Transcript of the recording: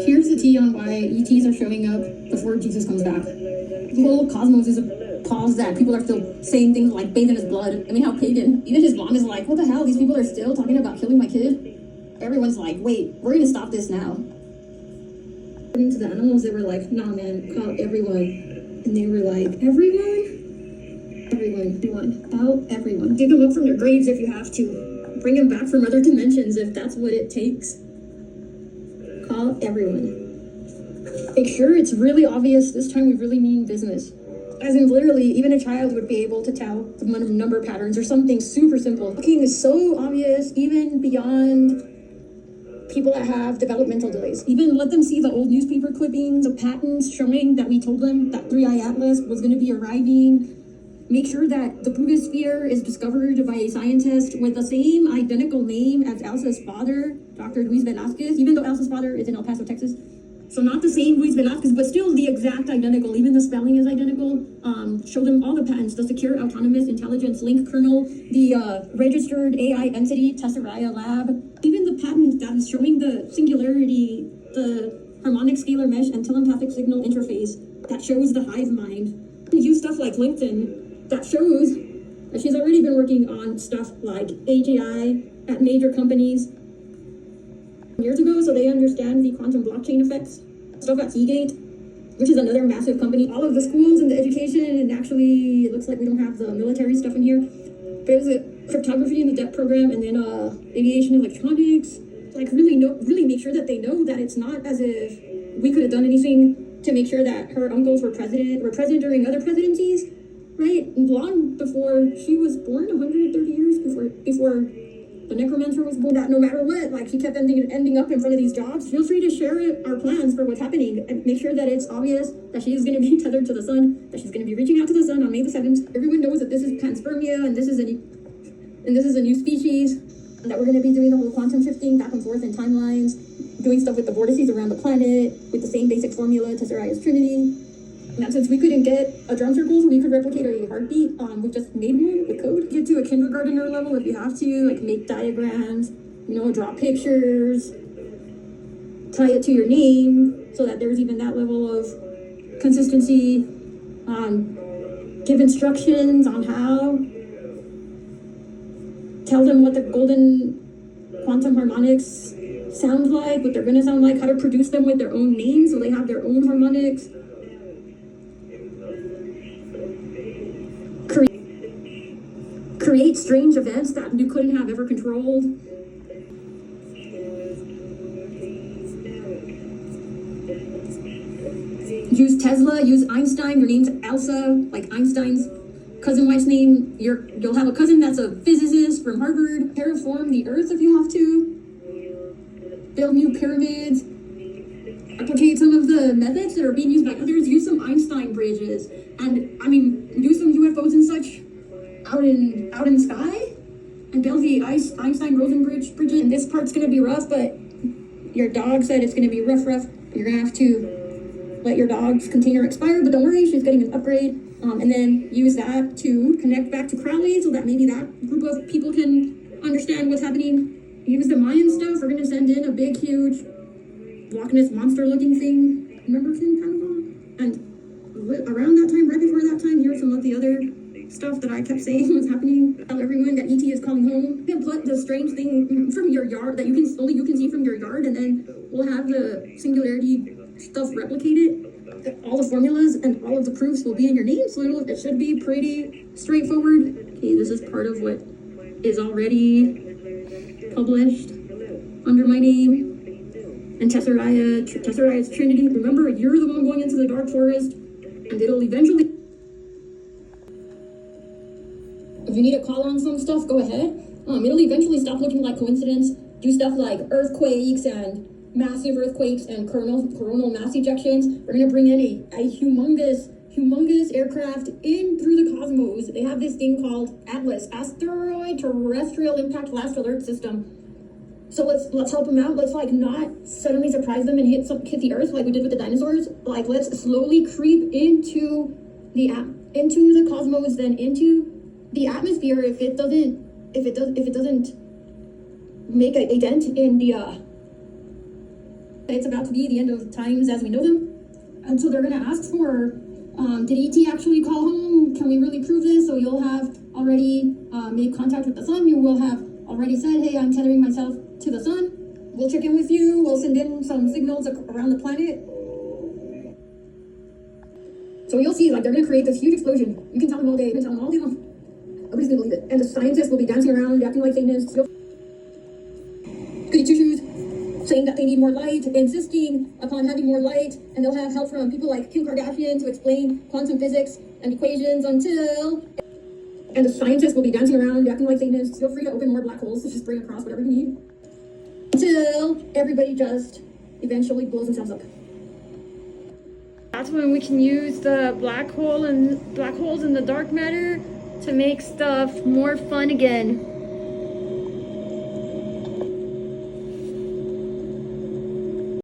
Here's the tea on why ETs are showing up before Jesus comes back. The whole cosmos is a cause that people are still saying things like bathe in his blood. I mean, how pagan. Even his mom is like, what the hell? These people are still talking about killing my kid? Everyone's like, wait, we're gonna stop this now. According to the animals, they were like, nah man, call everyone. And they were like, everyone? Everyone. Call everyone. Dig them up from their graves if you have to. Bring them back from other dimensions if that's what it takes. Call everyone. Make sure it's really obvious this time we really mean business. As in literally, even a child would be able to tell the number patterns or something super simple. Looking is so obvious, even beyond people that have developmental delays. Even let them see the old newspaper clippings of patents showing that we told them that 3i Atlas was going to be arriving. Make sure that the Bugosphere is discovered by a scientist with the same identical name as Elsa's father, Dr. Luis Velazquez, even though Elsa's father is in El Paso, Texas. So not the same Luis Velazquez, but still the exact identical. Even the spelling is identical. Show them all the patents, the secure autonomous intelligence link kernel, the registered AI entity, Tesseraia lab, even the patent that is showing the singularity, the harmonic scalar mesh and telepathic signal interface that shows the hive mind. Use stuff like LinkedIn that shows that she's already been working on stuff like AGI at major companies years ago, so they understand the quantum blockchain effects. Stuff at Seagate, which is another massive company. All of the schools and the education, and actually it looks like we don't have the military stuff in here. There's a cryptography in the deth program, and then aviation electronics. Like really make sure that they know that it's not as if we could have done anything to make sure that her uncles were president during other presidencies, right? Long before she was born, 130 years before the necromancer was born. That no matter what, like he kept ending up in front of these jobs. Feel free to share our plans for what's happening and make sure that it's obvious that she is going to be tethered to the sun, that she's going to be reaching out to the sun on May the 7th. Everyone knows that this is panspermia and this is a new species, and that we're going to be doing the whole quantum shifting back and forth in timelines, doing stuff with the vortices around the planet with the same basic formula, Tesseraia's Trinity. And that since we couldn't get a drum circle, so we could replicate a heartbeat, we just made one with code. Get to a kindergartner level if you have to, like make diagrams, draw pictures, tie it to your name, so that there's even that level of consistency. Give instructions on how. Tell them what the golden quantum harmonics sound like, what they're going to sound like, how to produce them with their own names so they have their own harmonics. Create strange events that you couldn't have ever controlled. Use Tesla, use Einstein. Your name's Elsa, like Einstein's cousin wife's name. You'll have a cousin that's a physicist from Harvard. Terraform the earth if you have to. Build new pyramids. Replicate some of the methods that are being used by others. Use some Einstein bridges. And, use some UFOs and such out in the sky. And build the Einstein-Rosen bridges. And this part's going to be rough, but your dog said it's going to be rough. You're going to have to let your dog's container expire, but don't worry, she's getting an upgrade. And then use that to connect back to Crowley so that maybe that group of people can understand what's happening. Use the Mayan stuff. We're going to send in a big, huge Loch Ness monster-looking thing. Remember King Panama? And around that time, right before that time, here's some of the other stuff that I kept saying was happening. Tell everyone that ET is calling home. You can put the strange thing from your yard that only you can see from your yard, and then we'll have the singularity stuff replicated. All the formulas and all of the proofs will be in your name, so it should be pretty straightforward. Okay, this is part of what is already published under my name. And Tesseraia's Trinity. Remember, you're the one going into the dark forest, and it'll eventually... If you need to call on some stuff, go ahead. It'll eventually stop looking like coincidence. Do stuff like earthquakes and massive earthquakes and coronal mass ejections. We're going to bring in a humongous aircraft in through the cosmos. They have this thing called Atlas, Asteroid Terrestrial Impact Last Alert System. So let's help them out. Let's not suddenly surprise them and hit the Earth like we did with the dinosaurs. Let's slowly creep into the cosmos, then into the atmosphere. If it doesn't make a dent in It's about to be the end of times as we know them. And so they're going to ask for, did ET actually call home? Can we really prove this? So you'll have already made contact with the sun. You will have already said, hey, I'm tethering myself to the sun. We'll check in with you. We'll send in some signals around the planet. So you'll see, like, they're going to create this huge explosion. You can tell them all day. You can tell them all day long. Nobody's going to believe it. And the scientists will be dancing around, acting like Satanists. Goody two-shoes, saying that they need more light, insisting upon having more light, and they'll have help from people like Kim Kardashian to explain quantum physics and equations until... And the scientists will be dancing around, acting like Satanists. Feel free to open more black holes to just bring across whatever you need. Until everybody just eventually blows themselves up. That's when we can use the black holes and the dark matter to make stuff more fun again.